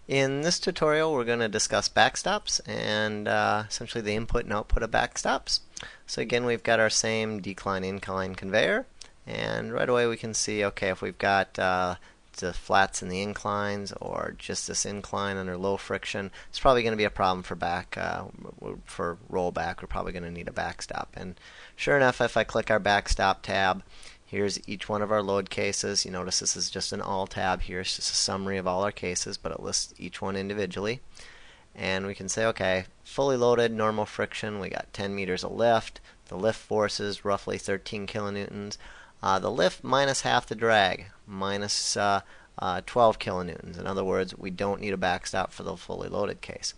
In this tutorial, we're going to discuss backstops and essentially the input and output of backstops. So again, we've got our same decline-incline conveyor, and right away we can see, okay, if we've got the flats and the inclines, or just this incline under low friction, it's probably going to be a problem for for rollback. We're probably going to need a backstop. And sure enough, if I click our backstop tab, here's each one of our load cases. You notice this is just an all tab here. It's just a summary of all our cases, but it lists each one individually. And we can say, okay, fully loaded, normal friction, we got 10 meters of lift. The lift force is roughly 13 kilonewtons. The lift minus half the drag, minus 12 kilonewtons. In other words, we don't need a backstop for the fully loaded case.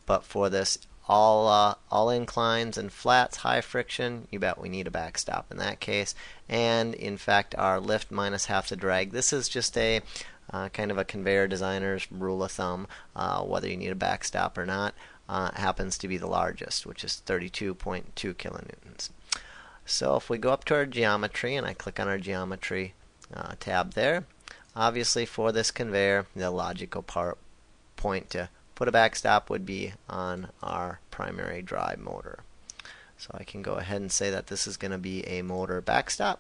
But for this all inclines and flats, high friction, you bet we need a backstop in that case. And in fact, our lift minus half the drag, this is just a kind of a conveyor designer's rule of thumb, whether you need a backstop or not, happens to be the largest, which is 32.2 kilonewtons. So if we go up to our geometry, and I click on our geometry tab there, obviously for this conveyor, the logical point to put a backstop would be on our primary drive motor. So I can go ahead and say that this is going to be a motor backstop.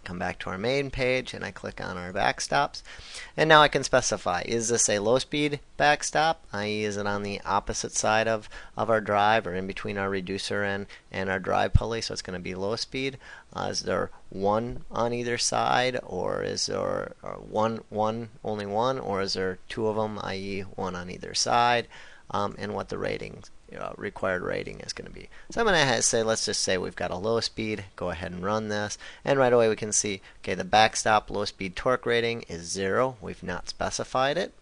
Come back to our main page, and I click on our backstops, and now I can specify, is this a low speed backstop, i.e. is it on the opposite side of our drive, or in between our reducer and our drive pulley, so it's going to be low speed. Is there one on either side, or is there only one, or is there two of them, i.e. one on either side, and what the ratings required rating is going to be. So I'm going to say, let's just say we've got a low speed, go ahead and run this, and right away we can see, okay, the backstop low speed torque rating is 0, we've not specified it,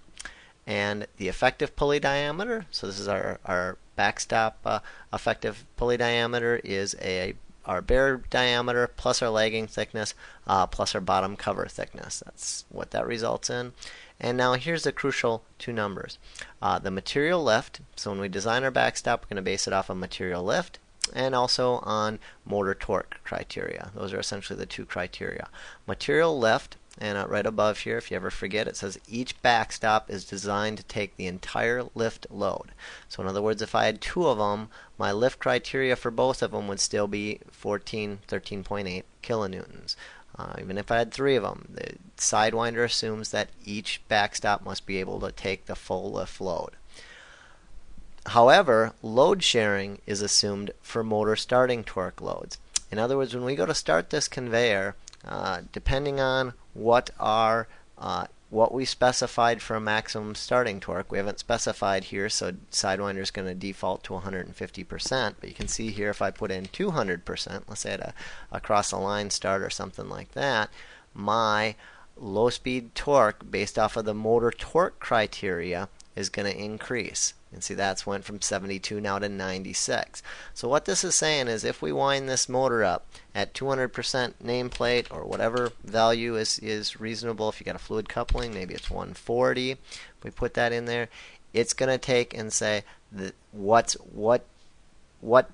and the effective pulley diameter, so this is our backstop effective pulley diameter, is our bare diameter plus our lagging thickness plus our bottom cover thickness. That's what that results in. And now here's the crucial two numbers. The material lift, so when we design our backstop, we're going to base it off of material lift and also on motor torque criteria. Those are essentially the two criteria. Material lift, and right above here, if you ever forget, it says each backstop is designed to take the entire lift load. So in other words, if I had two of them, my lift criteria for both of them would still be 13.8 kilonewtons. Even if I had three of them, the Sidewinder assumes that each backstop must be able to take the full lift load. However, load sharing is assumed for motor starting torque loads. In other words, when we go to start this conveyor, depending on what we specified for a maximum starting torque, we haven't specified here, so Sidewinder is going to default to 150%. But you can see here, if I put in 200%, let's say at a cross the line start or something like that, my low speed torque based off of the motor torque criteria is going to increase. You can see that's went from 72 now to 96. So what this is saying is, if we wind this motor up at 200% nameplate, or whatever value is reasonable, if you got a fluid coupling, maybe it's 140, if we put that in there, it's going to take and say what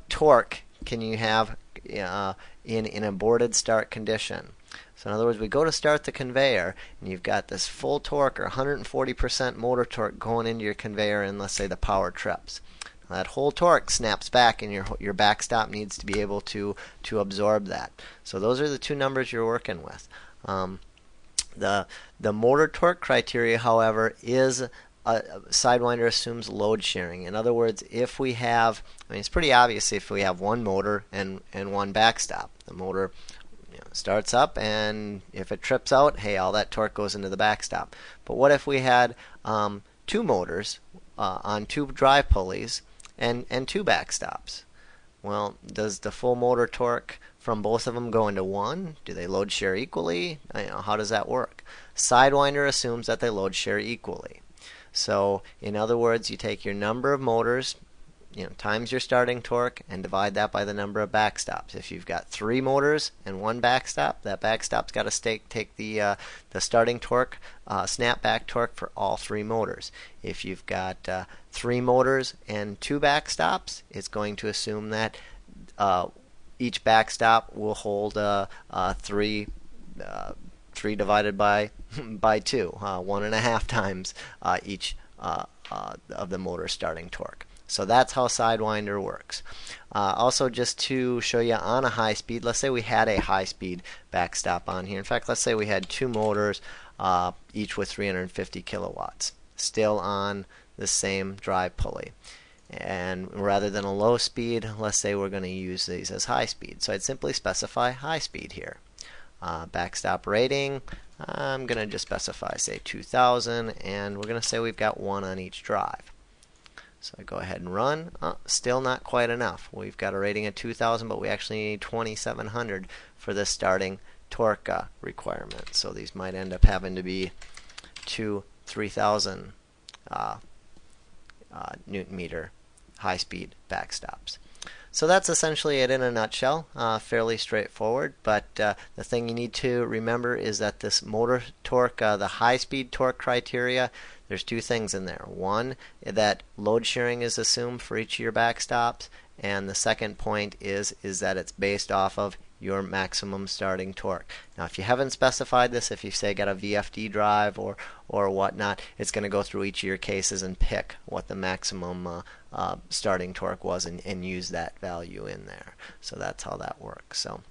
torque can you have in an aborted start condition. So in other words, we go to start the conveyor, and you've got this full torque, or 140% motor torque going into your conveyor, and let's say the power trips. Now that whole torque snaps back, and your backstop needs to be able to absorb that. So those are the two numbers you're working with. The motor torque criteria, however, is Sidewinder assumes load sharing. In other words, if we have, it's pretty obvious if we have one motor and one backstop. The motor starts up, and if it trips out, hey, all that torque goes into the backstop. But what if we had two motors on two drive pulleys and two backstops? Well, does the full motor torque from both of them go into one? Do they load share equally? How does that work? Sidewinder assumes that they load share equally. So in other words, you take your number of motors, times your starting torque, and divide that by the number of backstops. If you've got three motors and one backstop, that backstop's got to take the starting torque, snapback torque for all three motors. If you've got three motors and two backstops, it's going to assume that each backstop will hold 3 divided by 2, 1.5 times each of the motor starting torque. So that's how Sidewinder works. Also, just to show you on a high speed, let's say we had a high speed backstop on here. In fact, let's say we had two motors, each with 350 kilowatts, still on the same drive pulley. And rather than a low speed, let's say we're going to use these as high speed. So I'd simply specify high speed here. Backstop rating, I'm going to just specify, say, 2000, and we're going to say we've got one on each drive. So I go ahead and run. Still not quite enough. We've got a rating of 2000, but we actually need 2700 for the starting torque requirement. So these might end up having to be 3000 Newton meter high-speed backstops. So that's essentially it in a nutshell. Fairly straightforward, but the thing you need to remember is that this motor torque, the high-speed torque criteria, there's two things in there. One, that load sharing is assumed for each of your backstops, and the second point is that it's based off of your maximum starting torque. Now, if you haven't specified this, if you say got a VFD drive or whatnot, it's going to go through each of your cases and pick what the maximum starting torque was and use that value in there. So that's how that works. So